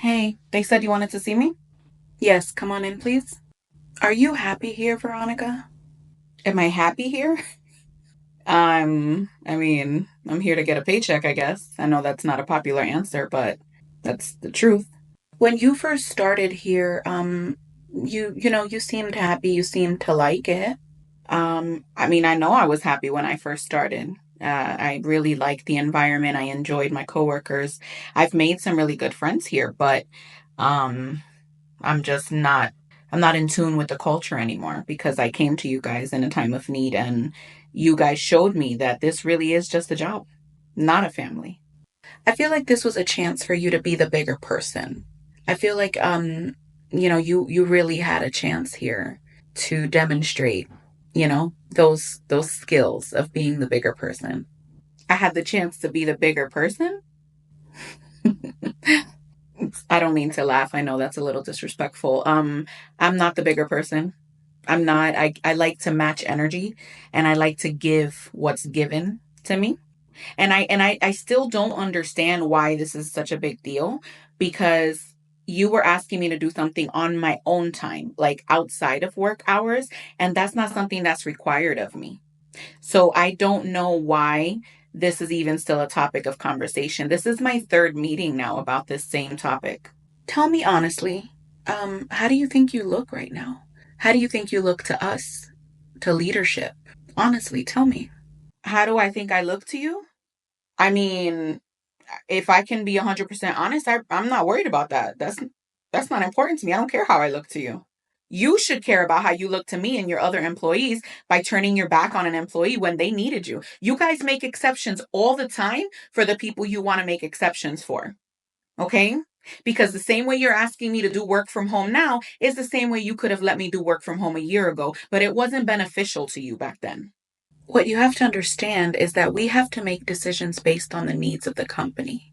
Hey, they said you wanted to see me? Yes, come on in, please. Are you happy here, Veronica? Am I happy here? I'm here to get a paycheck, I guess. I know that's not a popular answer, but that's the truth. When you first started here, you seemed happy, you seemed to like it. I know I was happy when I first started. I really liked the environment. I enjoyed my coworkers. I've made some really good friends here, but um I'm just not I'm not in tune with the culture anymore because I came to you guys in a time of need and you guys showed me that this really is just a job, not a family. I feel like this was a chance for you to be the bigger person. I feel like you really had a chance here to demonstrate, those skills of being the bigger person. I had the chance to be the bigger person. I don't mean to laugh. I know that's a little disrespectful. I'm not the bigger person. I'm not. I like to match energy and I like to give what's given to me. And I still don't understand why this is such a big deal because you were asking me to do something on my own time, like outside of work hours, and that's not something that's required of me. So I don't know why this is even still a topic of conversation. This is my third meeting now about this same topic. Tell me honestly, how do you think you look right now? How do you think you look to us, to leadership? Honestly, tell me. How do I think I look to you? I mean, if I can be 100% honest, I'm not worried about that. That's not important to me. I don't care how I look to you. You should care about how you look to me and your other employees by turning your back on an employee when they needed you. You guys make exceptions all the time for the people you want to make exceptions for. Okay? Because the same way you're asking me to do work from home now is the same way you could have let me do work from home a year ago, but it wasn't beneficial to you back then. What you have to understand is that we have to make decisions based on the needs of the company.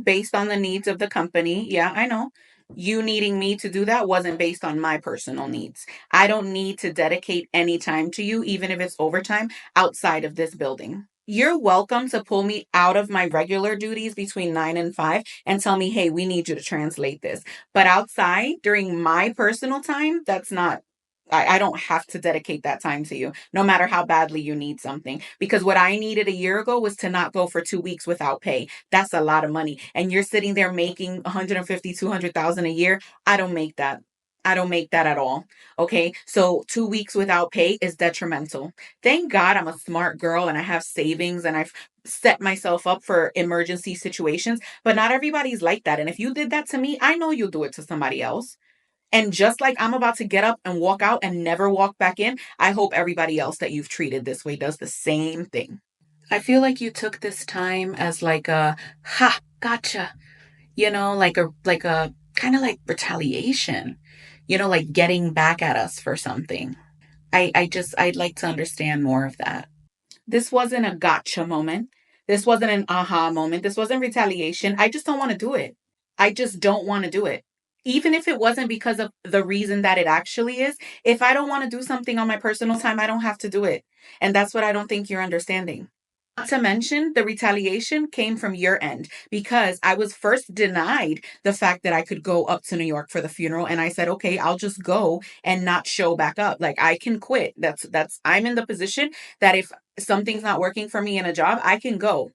Based on the needs of the company. Yeah, I know. You needing me to do that wasn't based on my personal needs. I don't need to dedicate any time to you, even if it's overtime, outside of this building. You're welcome to pull me out of my regular duties between 9 and 5 and tell me, hey, we need you to translate this. But outside during my personal time, that's not I don't have to dedicate that time to you, no matter how badly you need something. Because what I needed a year ago was to not go for 2 weeks without pay. That's a lot of money. And you're sitting there making 150, 200,000 a year. I don't make that. I don't make that at all. Okay. So 2 weeks without pay is detrimental. Thank God I'm a smart girl and I have savings and I've set myself up for emergency situations, but not everybody's like that. And if you did that to me, I know you'll do it to somebody else. And just like I'm about to get up and walk out and never walk back in, I hope everybody else that you've treated this way does the same thing. I feel like you took this time as like a ha, gotcha, like a kind of like retaliation, like getting back at us for something. I'd like to understand more of that. This wasn't a gotcha moment. This wasn't an aha moment. This wasn't retaliation. I just don't want to do it. I just don't want to do it. Even if it wasn't because of the reason that it actually is, if I don't want to do something on my personal time, I don't have to do it. And that's what I don't think you're understanding. Not to mention, the retaliation came from your end because I was first denied the fact that I could go up to New York for the funeral. And I said, okay, I'll just go and not show back up. Like I can quit. I'm in the position that if something's not working for me in a job, I can go.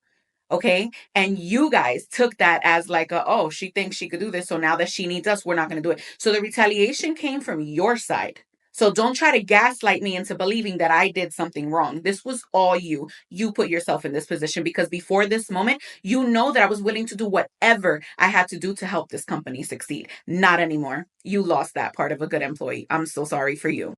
Okay. And you guys took that as like, oh, she thinks she could do this. So now that she needs us, we're not going to do it. So the retaliation came from your side. So don't try to gaslight me into believing that I did something wrong. This was all you. You put yourself in this position because before this moment, you know that I was willing to do whatever I had to do to help this company succeed. Not anymore. You lost that part of a good employee. I'm so sorry for you.